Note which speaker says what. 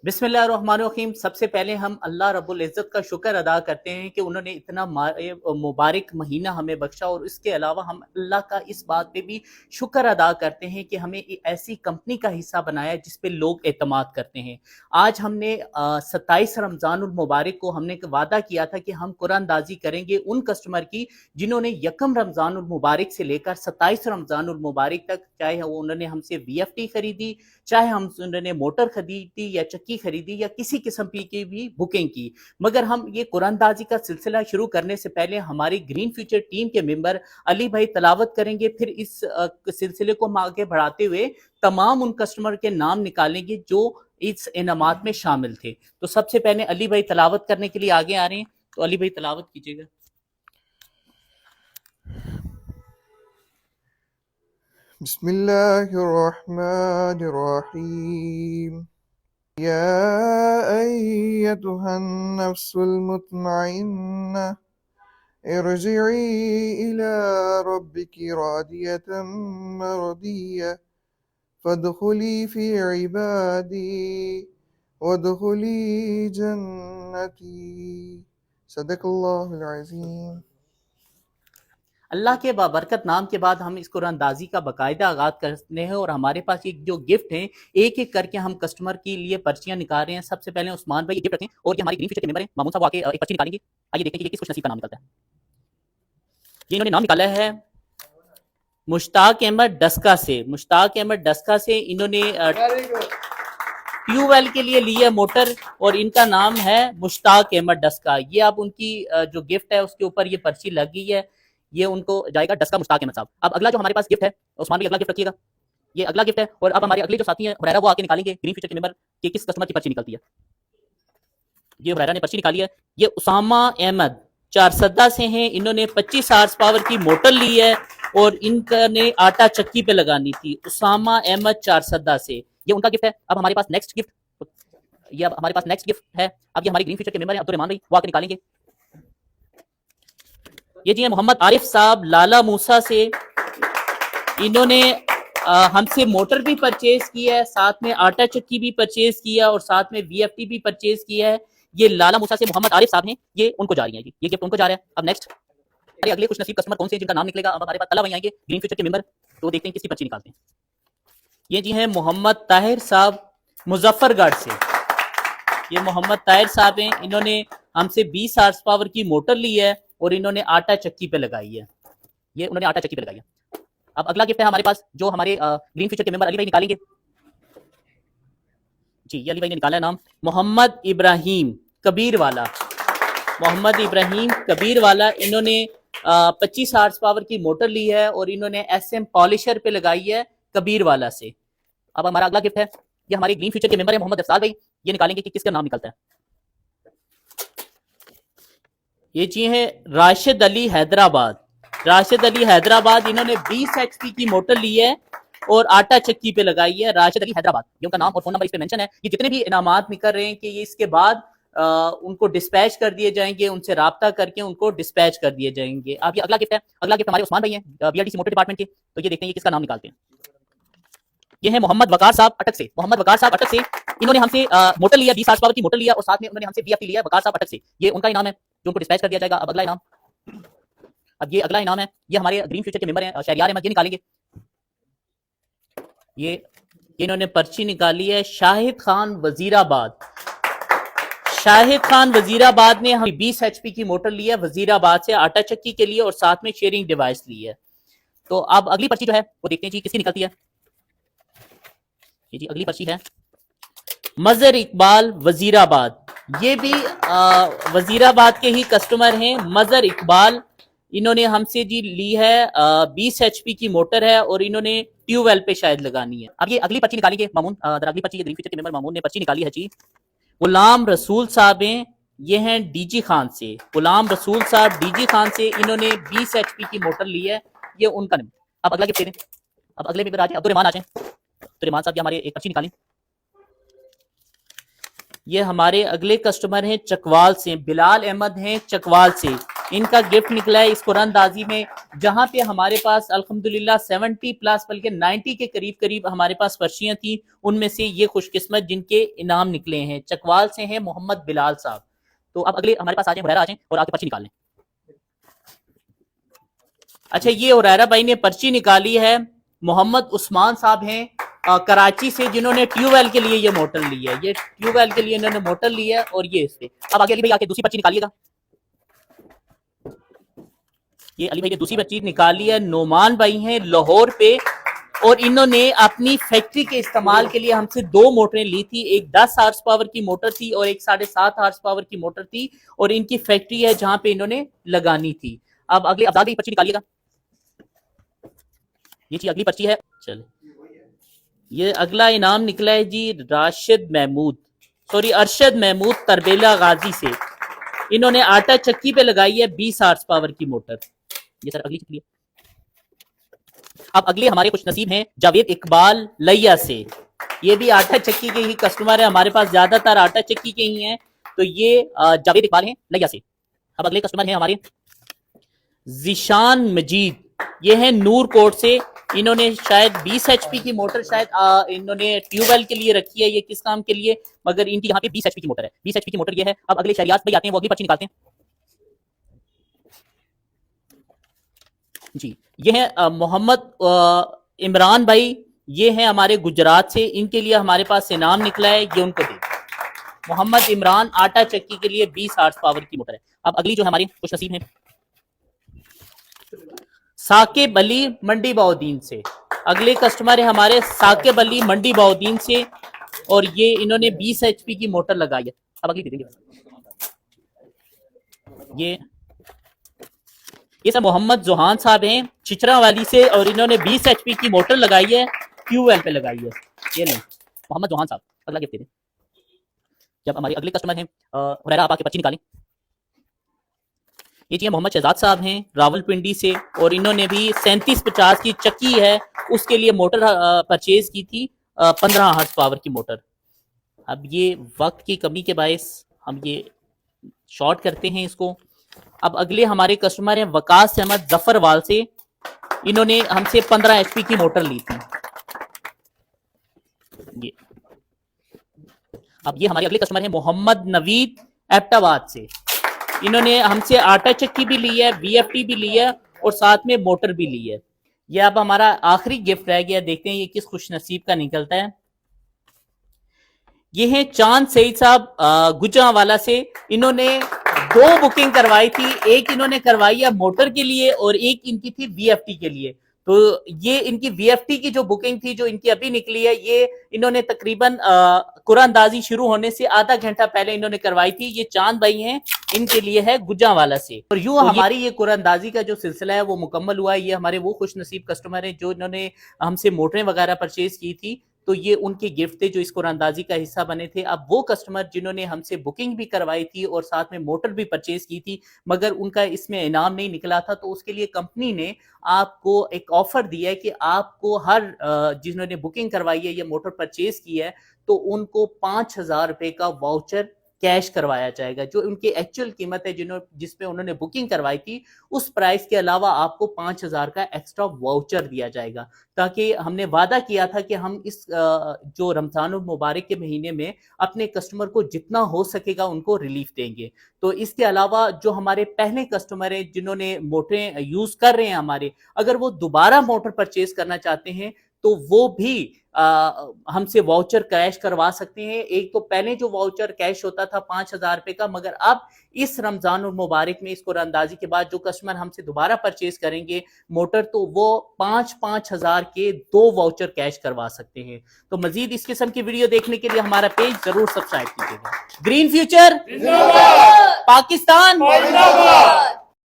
Speaker 1: बिस्मिल्लाहिर्रहमानिर्रहीम। सबसे पहले हम अल्लाह रब्बुल इज़्ज़त का शुक्र अदा करते हैं कि उन्होंने इतना मुबारक महीना हमें बख्शा, और इसके अलावा हम अल्लाह का इस बात पे भी शुक्र अदा करते हैं कि हमें ऐसी कंपनी का हिस्सा बनाया जिस पे लोग एतमाद करते हैं। आज हमने 27 रमज़ानुल मुबारक को हमने वादा किया था कि हम कुरानदाजी करेंगे उन कस्टमर की जिन्होंने यकम रमज़ानुल मुबारक से लेकर 27 रमज़ानुल मुबारक तक, चाहे वो उन्होंने हमसे VFT खरीदी, चाहे हम उन्होंने मोटर खरीदी या चक्की खरीदी या किसी किस्म की भी बुकिंग की। मगर हम ये कुरानदाजी का सिलसिला शुरू करने से पहले हमारी ग्रीन फ्यूचर टीम के मेंबर अली भाई तलावत करेंगे, फिर इस सिलसिले को हम आगे बढ़ाते हुए तमाम उन कस्टमर के नाम निकालेंगे जो इस इनामात में शामिल थे। तो सबसे पहले अली भाई तलावत करने के लिए आगे आ रहे हैं, तो अली भाई तलावत कीजिएगा।
Speaker 2: बिस्मिल्लाहिर्रहमानिर्रहीम। या अय्यतुहन नफ्सुल मुतमइन्ना इरजिई इला रब्बिकी रादियतम मरदिया फदखुली फी इबादी वदखुली जन्नती। सदकल्लाहुल अज़ीम।
Speaker 1: अल्लाह के बाबरकत नाम के बाद हम इस कुरानदाजी का बाकायदा आगाज करते हैं, और हमारे पास एक जो गिफ्ट है एक एक करके हम कस्टमर के लिए पर्चियां निकाल रहे हैं। सबसे पहले उस्मान भाई गिफ्ट रखें, और ये हमारे ग्रीन फ्यूचर के मेंबर हैं, मामून साहब आके एक पर्ची निकालेंगे। आइए देखते हैं कि किस खुश नसीब का नाम निकलता है। ये इन्होंने नाम निकाला है मुश्ताक अहमद डस्का से। मुश्ताक अहमद डस्का से इन्होंने ट्यूबवेल के लिए ली है मोटर, और इनका नाम है मुश्ताक अहमद डस्का। ये अब उनकी जो गिफ्ट है उसके ऊपर ये पर्ची लग गई है, ये उनको जाएगा डस्का मुश्ताक अहमद साहब। अब अगला जो हमारे पास गिफ्ट है, उस्मान भी अगला गिफ्ट रखिएगा। ये अगला गिफ्ट है, और अब हमारे अगले जो साथी हैं हुरैरा, वो आके निकालेंगे ग्रीन फ्यूचर के मेंबर कि किस कस्टमर की पर्ची निकलती है। ये हुरैरा ने पर्ची निकाली है। ये उसामा अहमद चारसद्दा से हैं, इन्होंने 25 हार्स पावर की मोटर ली है और इनका ने आटा चक्की पे लगानी थी। उसामा अहमद चारसद्दा से, ये उनका गिफ्ट है। अब हमारे पास नेक्स्ट गिफ्ट, ये अब हमारे पास नेक्स्ट गिफ्ट है। अब ये हमारे ग्रीन फ्यूचर के मेंबर हैं अब्दुल रहमान भाई, वो आके निकालेंगे। ये जी है मोहम्मद आरिफ साहब लाला मूसा से, इन्होंने हमसे मोटर भी परचेज किया है, साथ में आटा चक्की भी परचेज किया और साथ में VFT भी परचेज किया है। ये लाला मूसा से मोहम्मद आरिफ साहब हैं, ये उनको जा रही है जी, ये गिफ्ट उनको जा रहा है। अब नेक्स्ट, अरे अगले कुछ नसीब कस्टमर कौन से जिनका नाम निकलेगा। अब हमारे पास तला भाई आएंगे ग्रीन फ्यूचर के मेंबर, तो देखते हैं किसकी पर्ची निकालते हैं। ये जी हैं मोहम्मद ताहिर साहब मुजफ्फरगढ़ से। ये मोहम्मद ताहिर साहब हैं, इन्होंने हमसे 20 हार्स पावर की मोटर ली है और इन्होंने आटा चक्की पे लगाई है। ये उन्होंने आटा चक्की पे लगाई है। अब अगला गिफ्ट है हमारे पास जो हमारे ग्रीन फ्यूचर के मेंबर अली भाई निकालेंगे जी। ये अली भाई ने निकाला है नाम मोहम्मद इब्राहिम कबीर वाला। मोहम्मद इब्राहिम कबीर वाला, इन्होंने 25 हार्स पावर की मोटर ली है और इन्होंने SM पॉलिशर पे लगाई है कबीर वाला से। अब हमारा अगला गिफ्ट है, ये हमारे ग्रीन फ्यूचर के मेंबर है मोहम्मद अफसाल भाई, ये निकालेंगे कि किसका नाम निकलता है। ये जी है राशिद अली हैदराबाद। राशिद अली हैदराबाद, इन्होंने 20 HP की मोटर ली है और आटा चक्की पे लगाई है। राशिद अली हैदराबाद, ये उनका नाम और फोन नंबर इस पे मेंशन है। ये जितने भी इनामात निकल रहे हैं कि ये इसके बाद उनको डिस्पैच कर दिए जाएंगे, उनसे राब्ता करके उनको डिस्पैच कर दिए जाएंगे। अब ये अगला गिफ्ट है, अगला गिफ्ट हमारे उस्मान भाई हैं BLDC मोटर डिपार्टमेंट के, तो ये देखते हैं किसका नाम निकालते हैं। ये है मोहम्मद वकार साहब अटक से। मोहम्मद वकार साहब अटक से, इन्होंने हमसे मोटर लिया, 20 हार्स पावर की मोटर लिया और साथ में उन्होंने हमसे VFT लिया। वकार साहब अटक से, ये उनका इनाम है जो उनको डिस्पैच कर दिया जाएगा। अब अगला इनाम, अब ये अगला इनाम है, ये हमारे ग्रीन फ्यूचर के मेंबर हैं शहरियार अहमद, ये निकालेंगे। ये इन्होंने पर्ची निकाली है शाहिद खान वजीराबाद। शाहिद खान वजीराबाद ने हम 20 HP की मोटर ली है वजीराबाद से आटा चक्की के लिए और साथ में शेयरिंग डिवाइस ली है। तो अब अगली पर्ची जो है वो देखते हैं जी किसकी निकलती है। ये जी अगली पर्ची है मजर इकबाल वजीराबाद। ये भी वजीराबाद के ही कस्टमर हैं मजर इकबाल, इन्होंने हमसे जी ली है 20 HP की मोटर है और इन्होंने ट्यूबवेल पे शायद लगानी है। अब ये अगली पर्ची निकालेंगे मामून, अगली पर्ची, ये ग्रीन फ्यूचर के मेंबर मामून ने पर्ची निकाली है जी। गुलाम रसूल साहब हैं, ये हैं DG खान से। गुलाम रसूल साहब DG खान से, इन्होंने 20 HP की मोटर ली है, ये उनका नहीं। अब अगला गिफ्ट दे दें। अब अगले मेंबर आ जाए अब्दुल रहमान आ जाए। अब्दुल रहमान साहब, ये हमारे एक पर्ची निकालें। ये हमारे अगले कस्टमर हैं चकवाल से, बिलाल अहमद हैं चकवाल से। इनका गिफ्ट निकला है इस कुरानदाजी में, जहां पे हमारे पास अल्हम्दुलिल्लाह 70+ बल्कि 90 के करीब करीब हमारे पास पर्चियां थी। उनमें से ये खुशकिस्मत जिनके इनाम निकले हैं चकवाल से हैं मोहम्मद बिलाल साहब। तो अब अगले हमारे पास आ जाए, हुरैरा आ जाए और आके पर्ची निकाल लें। अच्छा, ये हुरैरा भाई ने पर्ची निकाली है, मोहम्मद उस्मान साहब हैं कराची से, जिन्होंने ट्यूबवेल के लिए ये मोटर ली है। ये ट्यूबवेल के लिए इन्होंने मोटर ली है और ये इससे। अब आगे अली भाई आके दूसरी पर्ची निकालिएगा। ये अली भाई ने दूसरी पर्ची निकाली है, नोमान भाई हैं लाहौर पे, और इन्होंने अपनी फैक्ट्री के इस्तेमाल के लिए हमसे 2 मोटरें ली थी। एक 10 हार्स पावर की मोटर थी और एक 7.5 हार्स पावर की मोटर थी, और इनकी फैक्ट्री है जहां पे इन्होंने लगानी थी। अब अगली अब आगे पर्ची निकालिएगा। ये चीज अगली पर्ची है। चले, ये अगला इनाम निकला है जी अरशद महमूद तरबेला गाजी से। इन्होंने आटा चक्की पे लगाई है 20 हार्स पावर की मोटर। ये सर अगली चक्की है। अब अगले हमारे कुछ नसीब हैं जावेद इकबाल लैया से। ये भी आटा चक्की के ही कस्टमर है, हमारे पास ज्यादातर आटा चक्की के ही हैं। तो ये जावेद इकबाल हैं लैया से। अब अगले कस्टमर हैं हमारे जिशान मजीद, ये है नूर कोट से। इन्होंने शायद 20 HP की मोटर शायद इन्होंने ट्यूबवेल के लिए रखी है, ये किस काम के लिए, मगर इनकी यहाँ पे 20 HP की मोटर है। 20 HP की मोटर ये है। अब अगले शरियात भाई आते हैं, वो अगली पर्ची निकालते हैं जी। ये है मोहम्मद इमरान भाई, ये हैं हमारे गुजरात से। इनके लिए हमारे पास इनाम निकला है, ये उनको दे। मोहम्मद इमरान आटा चक्की के लिए 20 हार्स पावर की मोटर है। अब अगली जो हमारी खुश नसीब है साकिब अली मंडी बाउद्दीन से। अगले कस्टमर है हमारे साकिब अली मंडी बाउद्दीन से, और ये इन्होंने 20 HP की मोटर लगाई है। अब अगली दे देंगे। ये सब मोहम्मद जोहान साहब हैं चिचरा वाली से, और इन्होंने 20 HP की मोटर लगाई है, ट्यूबवेल पे लगाई है। ये नहीं, मोहम्मद जोहान साहब अगला गिफ्ट दे दें। जब हमारे अगले कस्टमर हैं हुरैरा, आप आके पर्ची निकालें। ये जी मोहम्मद शहजाद साहब हैं रावलपिंडी से, और इन्होंने भी 3750 की चक्की है उसके लिए मोटर परचेज की थी, 15 हार्स पावर की मोटर। अब ये वक्त की कमी के बायस हम ये शॉर्ट करते हैं इसको। अब अगले हमारे कस्टमर हैं वकास अहमद जफरवाल से। इन्होंने हमसे 15 HP की मोटर ली थी। ये अब ये हमारे अगले कस्टमर हैं मोहम्मद नवीद एबटाबाद से। इन्होंने हमसे आटा चक्की भी ली है, VFT भी ली है, और साथ में मोटर भी ली है। ये अब हमारा आखिरी गिफ्ट रह गया, देखते हैं ये किस खुश नसीब का निकलता है। ये हैं चांद सईद साहब गुजरांवाला से। इन्होंने 2 बुकिंग करवाई थी, एक इन्होंने करवाई है मोटर के लिए और एक इनकी थी VFT के लिए। तो ये इनकी VFT की जो बुकिंग थी जो इनकी अभी निकली है, ये इन्होंने तकरीबन कुरानदाजी शुरू होने से आधा घंटा पहले इन्होंने करवाई थी। ये चांद भाई हैं, इनके लिए है गुजरांवाला से। और यूं हमारी ये कुरानदाजी का जो सिलसिला है वो मुकम्मल हुआ है। ये हमारे वो खुश नसीब कस्टमर हैं जो इन्होंने हमसे मोटरें वगैरह परचेज की थी, तो ये उनके गिफ्ट थे जो इस कुरानदाजी का हिस्सा बने थे। अब वो कस्टमर जिन्होंने हमसे बुकिंग भी करवाई थी और साथ में मोटर भी परचेज की थी, मगर उनका इसमें इनाम नहीं निकला था, तो उसके लिए कंपनी ने आपको एक ऑफर दिया है कि आपको हर जिन्होंने बुकिंग करवाई है या मोटर परचेज की है, तो उनको 5,000 रुपए का वाउचर कैश करवाया जाएगा। जो उनकी एक्चुअल कीमत है जिसपे उन्होंने बुकिंग करवाई थी, उस प्राइस के अलावा आपको 5,000 का एक्स्ट्रा वाउचर दिया जाएगा। ताकि हमने वादा किया था कि हम इस जो रमजान मुबारक के महीने में अपने कस्टमर को जितना हो सकेगा उनको रिलीफ देंगे। तो इसके अलावा जो हमारे पहले कस्टमर हैं जिन्होंने मोटरें यूज कर रहे हैं हमारे, अगर वो दोबारा मोटर परचेज करना चाहते हैं तो वो भी हमसे वाउचर कैश करवा सकते हैं। एक तो पहले जो वाउचर कैश होता था 5,000 रुपए का, मगर अब इस रमजान और मुबारक में इस कुरानदाजी के बाद जो कस्टमर हमसे दोबारा परचेज करेंगे मोटर, तो वो 5,000 के 2 वाउचर कैश करवा सकते हैं। तो मजीद इस किस्म की वीडियो देखने के लिए हमारा पेज जरूर सब्सक्राइब कीजिएगा। Green future Pakistan.